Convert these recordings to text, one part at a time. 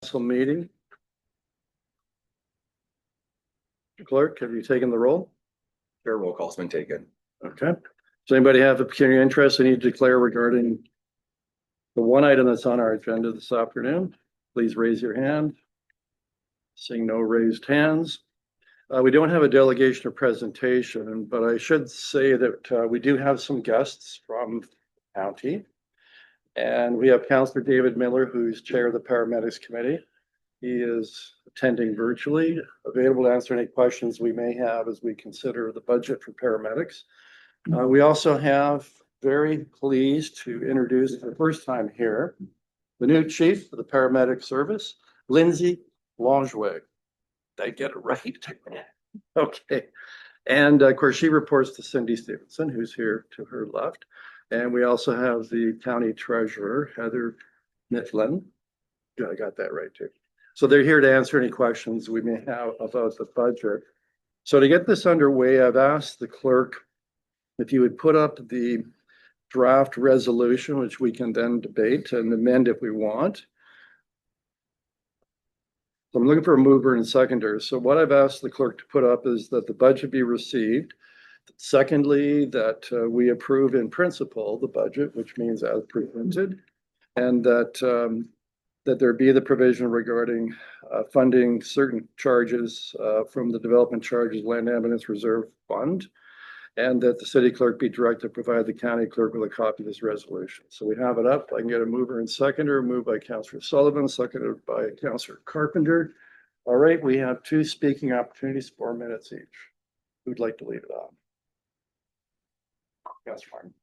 Council meeting. Clerk, have you taken the roll? Chair roll call's been taken. Okay. Does anybody have a pecuniary interest they need to declare regarding the one item that's on our agenda this afternoon? Please raise your hand. Seeing no raised hands. We don't have a delegation or presentation, but I should say that we do have some guests from the county. And we have Councillor David Miller, who's chair of the Paramedics Committee. He is attending virtually, available to answer any questions we may have as we consider the budget for paramedics. We also have, very pleased to introduce for the first time here, the new chief of the paramedic service, Lindsay Langevin. Did I get it right? Okay. And of course, she reports to Cindy Stevenson, who's here to her left. And we also have the county treasurer, Heather Mifflin. Yeah, I got that right too. So they're here to answer any questions we may have about the budget. So to get this underway, I've asked the clerk if you would put up the draft resolution, which we can then debate and amend if we want. So I'm looking for a mover and seconder. So what I've asked the clerk to put up is that the budget be received. Secondly, that we approve in principle the budget, which means as presented, and that that there be the provision regarding funding certain charges from the Development Charges Land Ambulance Reserve Fund, and that the city clerk be directed to provide the county clerk with a copy of this resolution. So we have it up. I can get a mover and seconder, moved by Councillor Sullivan, seconded by Councillor Carpenter. All right, we have two speaking opportunities, 4 minutes each. Who'd like to lead it off? Councillor Martin.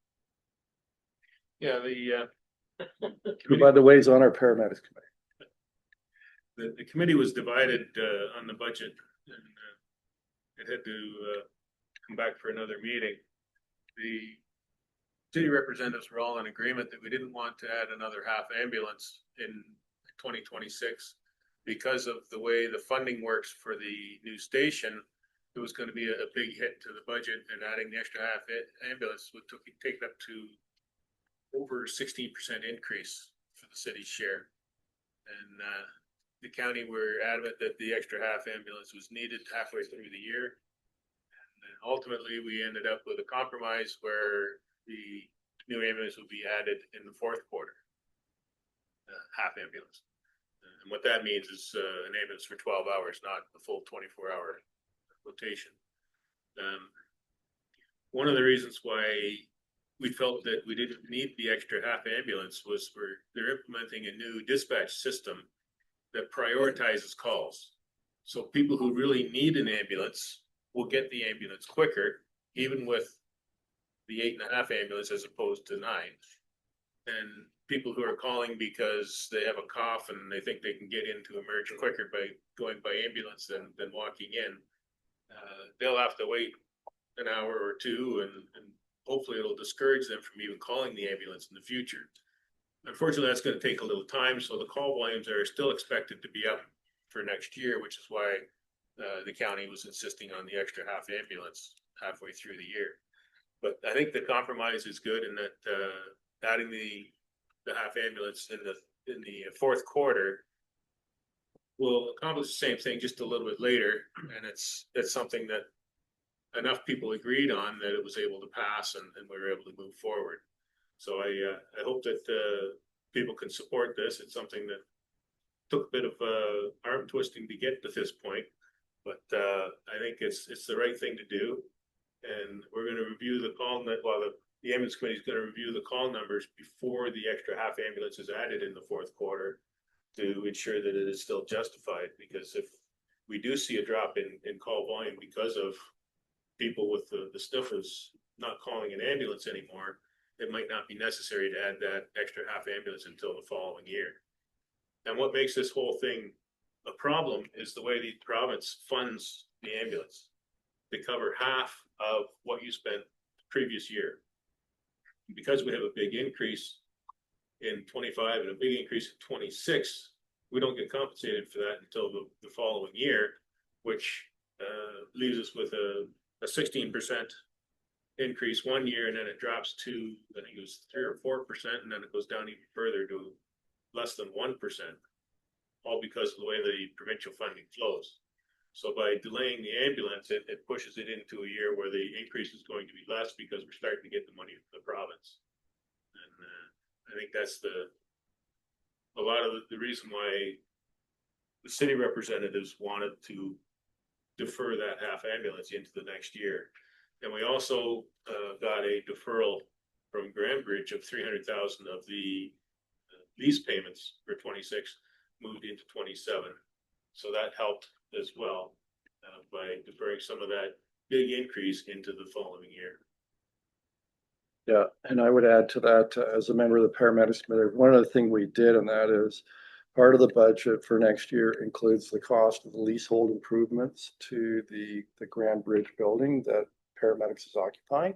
Yeah, Who, by the way, is on our paramedics committee. the committee was divided on the budget, and it had to come back for another meeting. The city representatives were all in agreement that we didn't want to add another half ambulance in 2026 because of the way the funding works for the new station. It was going to be a big hit to the budget, and adding the extra half ambulance would take it up to over 16% increase for the city's share. And the county were adamant that the extra half ambulance was needed halfway through the year. And ultimately, we ended up with a compromise where the new ambulance would be added in the fourth quarter, half ambulance. And what that means is an ambulance for 12 hours, not the full 24-hour rotation. One of the reasons why we felt that we didn't need the extra half ambulance was they're implementing a new dispatch system that prioritizes calls. So people who really need an ambulance will get the ambulance quicker, even with the 8.5 ambulance as opposed to 9. And people who are calling because they have a cough and they think they can get in to emerge quicker by going by ambulance than walking in, they'll have to wait an hour or two, and hopefully it'll discourage them from even calling the ambulance in the future. Unfortunately, that's going to take a little time, so the call volumes are still expected to be up for next year, which is why the county was insisting on the extra half ambulance halfway through the year. But I think the compromise is good in that adding the half ambulance in the fourth quarter will accomplish the same thing just a little bit later, and it's something that enough people agreed on that it was able to pass, and we were able to move forward. So I hope that people can support this. It's something that took a bit of arm twisting to get to this point, but I think it's the right thing to do. And we're going to review the call net. Well, the ambulance committee is going to review the call numbers before the extra half ambulance is added in the fourth quarter to ensure that it is still justified. Because if we do see a drop in call volume because of people with the sniffles not calling an ambulance anymore, it might not be necessary to add that extra half ambulance until the following year. And what makes this whole thing a problem is the way the province funds the ambulance. They cover half of what you spent the previous year. Because we have a big increase in 25 and a big increase in 26, we don't get compensated for that until the following year, which leaves us with a 16% increase one year, and then it drops to, I think it was 3 or 4%, and then it goes down even further to less than 1%. all because of the way the provincial funding flows. So by delaying the ambulance, it pushes it into a year where the increase is going to be less because we're starting to get the money from the province. And I think that's a lot of the reason why the city representatives wanted to defer that half ambulance into the next year. And we also got a deferral from Grandbridge of 300,000 of the lease payments for 26 moved into 27. So that helped as well by deferring some of that big increase into the following year. Yeah, and I would add to that, as a member of the paramedics committee, one of the things we did, and that is part of the budget for next year includes the cost of the leasehold improvements to the Grand Bridge building that paramedics is occupying.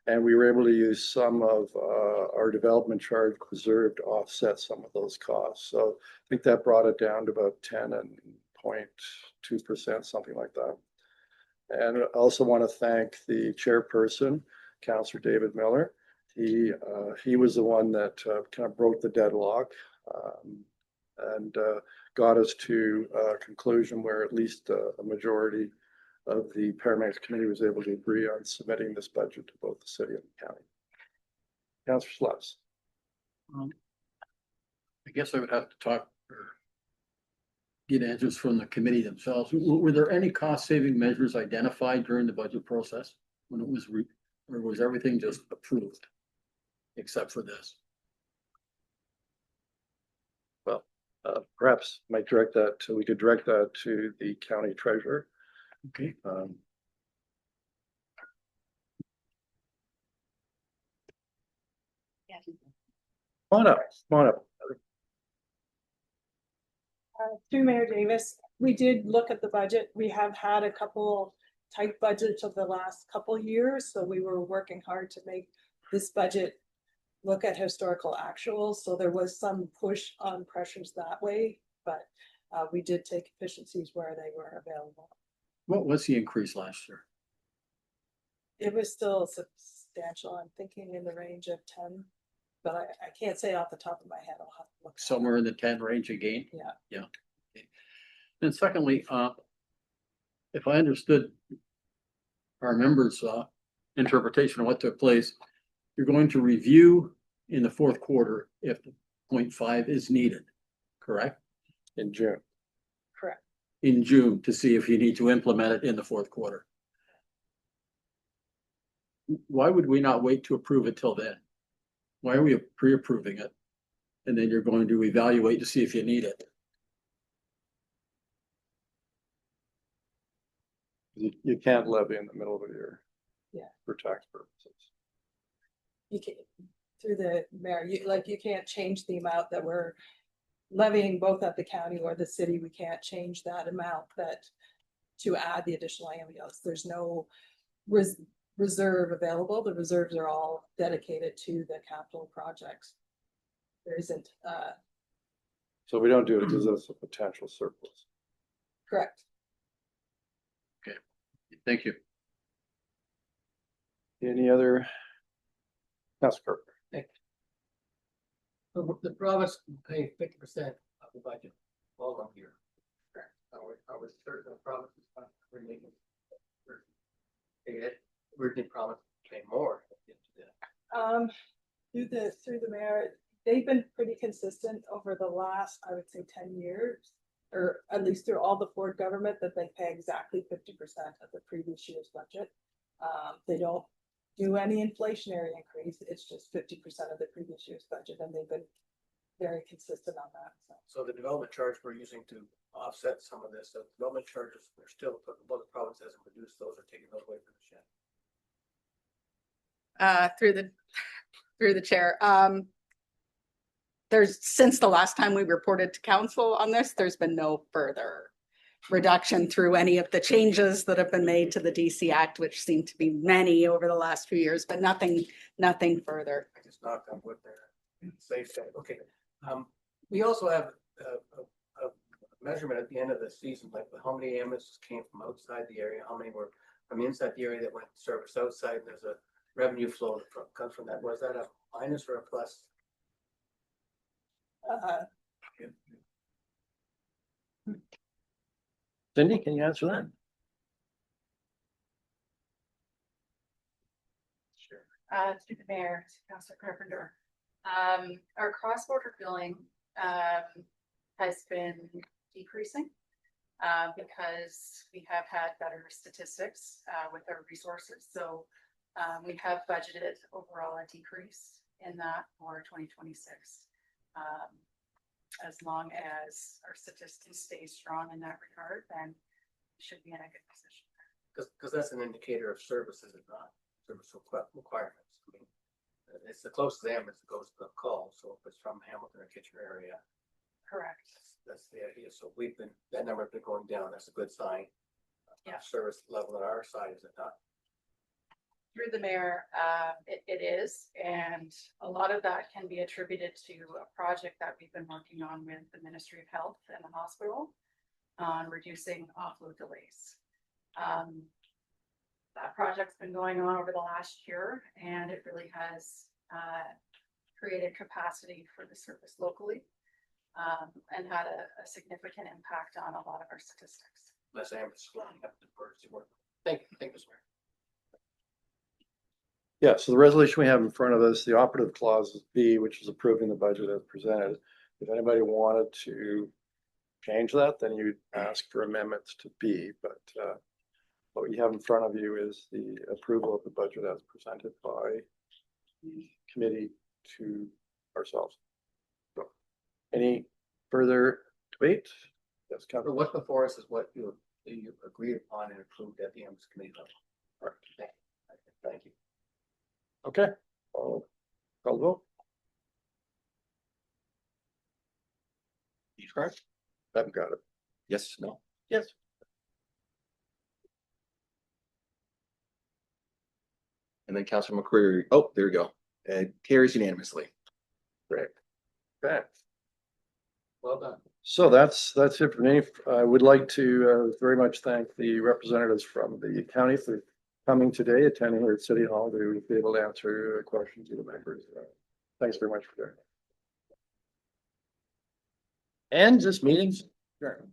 And we were able to use some of our development charge reserve to offset some of those costs. So I think that brought it down to about 10.2%, something like that. And I also want to thank the chairperson, Councillor David Miller. He was the one that kind of broke the deadlock and got us to a conclusion where at least a majority of the paramedics committee was able to agree on submitting this budget to both the city and the county. Councillor Sluts. I guess I would have to talk or get answers from the committee themselves. Were there any cost saving measures identified during the budget process when it was or was everything just approved except for this? Well, perhaps we could direct that to the county treasurer. Okay. Yeah. Come on up. Through Mayor Davis, we did look at the budget. We have had a couple tight budgets of the last couple years, so we were working hard to make this budget look at historical actuals. So there was some push on pressures that way, but we did take efficiencies where they were available. What was the increase last year? It was still substantial. I'm thinking in the range of 10, but I can't say off the top of my head. I'll have to look. Somewhere in the 10 range again? Yeah. Yeah. Okay. And secondly, if I understood our members' interpretation of what took place, you're going to review in the fourth quarter if 0.5 is needed, correct? In June. Correct. In June to see if you need to implement it in the fourth quarter. Why would we not wait to approve it till then? Why are we pre-approving it? And then you're going to evaluate to see if you need it. You can't levy in the middle of the year. Yeah. For tax purposes. You can, through the mayor, you can't change the amount that we're levying both at the county or the city. We can't change that amount to add the additional ambulance. There's no reserve available. The reserves are all dedicated to the capital projects. There isn't. So we don't do it because it's a potential surplus. Correct. Okay, thank you. Any other? Councilor Kirk. The province will pay 50% of the budget all along here. I was certain the province was not making. Originally promised to pay more. Through the mayor, they've been pretty consistent over the last, I would say, 10 years, or at least through all the Ford government, that they pay exactly 50% of the previous year's budget. They don't do any inflationary increase. It's just 50% of the previous year's budget, and they've been very consistent on that. So the development charge we're using to offset some of this, the development charges are still, but the province hasn't reduced those or taken those away from the shed. Through the chair. There's, since the last time we reported to council on this, there's been no further reduction through any of the changes that have been made to the DC Act, which seem to be many over the last few years, but nothing further. I just knocked on wood there. Safe side. Okay. We also have a measurement at the end of the season, like how many ambulances came from outside the area, how many were from inside the area that went to service outside. And there's a revenue flow that comes from that. Was that a minus or a plus? Cindy, can you answer that? Through the mayor, to Councilor Carpenter. Our cross-border billing, has been decreasing. Because we have had better statistics, with our resources, so, we have budgeted overall a decrease in that for 2026. As long as our statistics stay strong in that regard, then we should be in a good position. Because that's an indicator of services and not service requirements. I mean, it's the closest ambulance that goes to the call, so if it's from Hamilton or Kitchener area, Correct. that's the idea. So that number's been going down. That's a good sign. Yeah. Service level on our side, is it not? Through the mayor, it is, and a lot of that can be attributed to a project that we've been working on with the Ministry of Health and the hospital on reducing offload delays. That project's been going on over the last year, and it really has created capacity for the service locally, and had a significant impact on a lot of our statistics. Less ambulance flying up to emergency work. Thank you, Mr. Mayor. Yeah, so the resolution we have in front of us, the operative clause is B, which is approving the budget as presented. If anybody wanted to change that, then you'd ask for amendments to B, but what you have in front of you is the approval of the budget as presented by the committee to ourselves. So, any further debate? Yes, So Councilor. what's before us is what you agreed upon and approved at the ambulance committee level. Correct. Thank you. Okay. I'll call the vote. He's correct. I've got it. Yes, no. Yes. And then Councilor McCreary, oh, there you go. Carries unanimously. Great. Okay. Well done. So that's it for me. I would like to very much thank the representatives from the county for coming today, attending here at City Hall to be able to answer questions of the members. Thanks very much for that. And this meeting's adjourned.